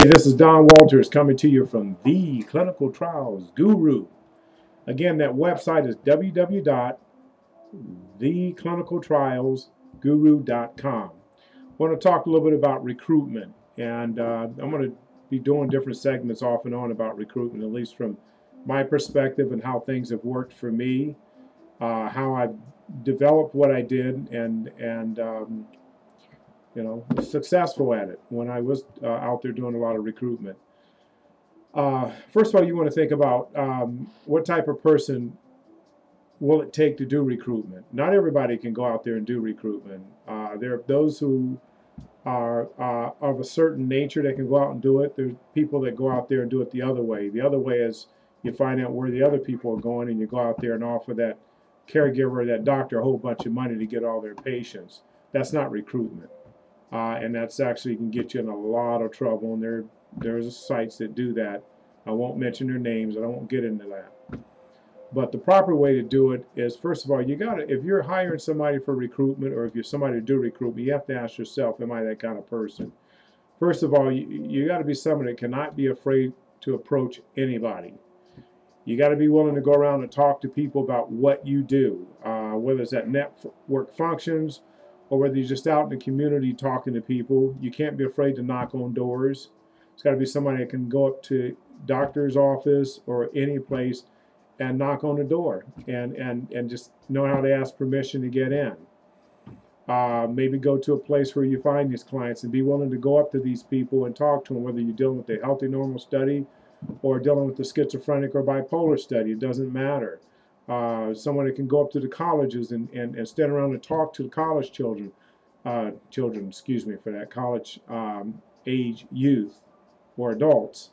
This is Don Walters coming to you from The Clinical Trials Guru. Again, that website is www.theclinicaltrialsguru.com. I want to talk a little bit about recruitment, and I'm going to be doing different segments off and on about recruitment, at least from my perspective and how things have worked for me, how I've developed what I did, and successful at it when I was out there doing a lot of recruitment. First of all, you want to think about what type of person will it take to do recruitment. Not everybody can go out there and do recruitment. There are those who are of a certain nature that can go out and do it. There's people that go out there and do it the other way. The other way is you find out where the other people are going and you go out there and offer that caregiver, that doctor, a whole bunch of money to get all their patients. That's not recruitment. And that's actually can get you in a lot of trouble. And there's sites that do that. I won't mention their names. I won't get into that. But the proper way to do it is, first of all, you got to, if you're hiring somebody for recruitment, or if you're somebody to do recruitment, you have to ask yourself, am I that kind of person? First of all, you got to be somebody that cannot be afraid to approach anybody. You got to be willing to go around and talk to people about what you do, whether it's at network functions, or whether you're just out in the community talking to people. You can't be afraid to knock on doors. It's got to be somebody that can go up to doctor's office or any place and knock on the door and just know how to ask permission to get in. Maybe go to a place where you find these clients and be willing to go up to these people and talk to them, whether you're dealing with the healthy normal study or dealing with the schizophrenic or bipolar study. It doesn't matter. Someone that can go up to the colleges and stand around and talk to the college children, college age youth or adults,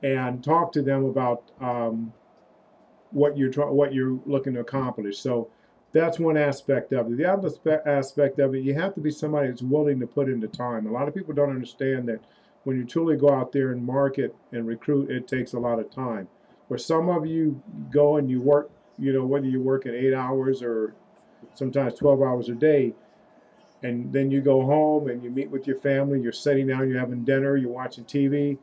and talk to them about what you're looking to accomplish. So that's one aspect of it. The other aspect of it, you have to be somebody that's willing to put in the time. A lot of people don't understand that when you truly go out there and market and recruit, it takes a lot of time. Where some of you go and you work, whether you're working 8 hours or sometimes 12 hours a day, and then you go home and you meet with your family, you're sitting down, you're having dinner, you're watching TV.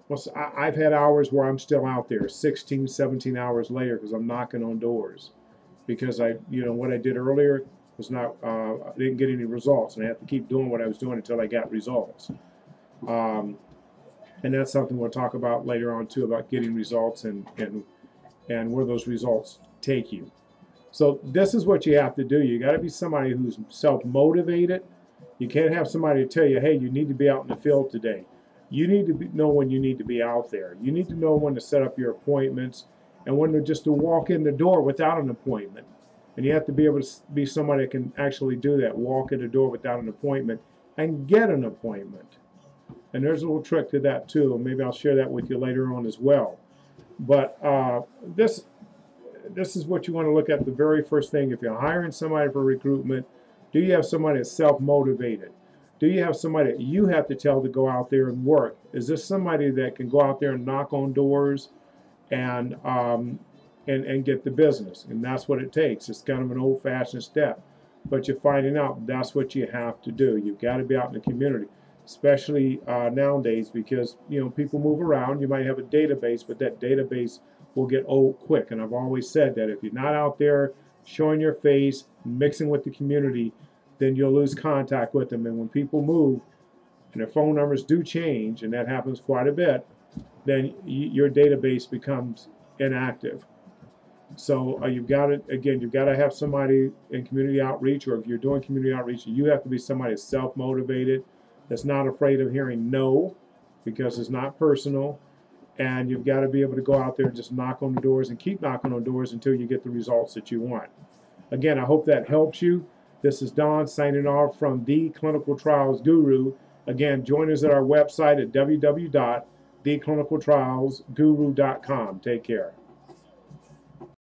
Well, so I've had hours where I'm still out there 16, 17 hours later because I'm knocking on doors. Because what I did earlier was not, I didn't get any results, and I have to keep doing what I was doing until I got results. And that's something we'll talk about later on too, about getting results and where those results take you. So this is what you have to do. You got to be somebody who's self-motivated. You can't have somebody to tell you, hey, you need to be out in the field today. You need to know when you need to be out there. You need to know when to set up your appointments and when to walk in the door without an appointment. And you have to be able to be somebody that can actually do that, walk in the door without an appointment and get an appointment. And there's a little trick to that too. Maybe I'll share that with you later on as well. But this is what you want to look at the very first thing. If you're hiring somebody for recruitment, do you have somebody that's self-motivated? Do you have somebody that you have to tell to go out there and work? Is this somebody that can go out there and knock on doors and get the business? And that's what it takes. It's kind of an old-fashioned step. But you're finding out that's what you have to do. You've got to be out in the community, especially nowadays, because people move around. You might have a database, but that database will get old quick. And I've always said that if you're not out there showing your face, mixing with the community, then you'll lose contact with them. And when people move and their phone numbers do change, and that happens quite a bit, then your database becomes inactive. So you've got to have somebody in community outreach, or if you're doing community outreach, you have to be somebody that's self-motivated, that's not afraid of hearing no, because it's not personal. And you've got to be able to go out there and just knock on the doors and keep knocking on doors until you get the results that you want. Again, I hope that helps you. This is Don signing off from The Clinical Trials Guru. Again, join us at our website at www.theclinicaltrialsguru.com. Take care.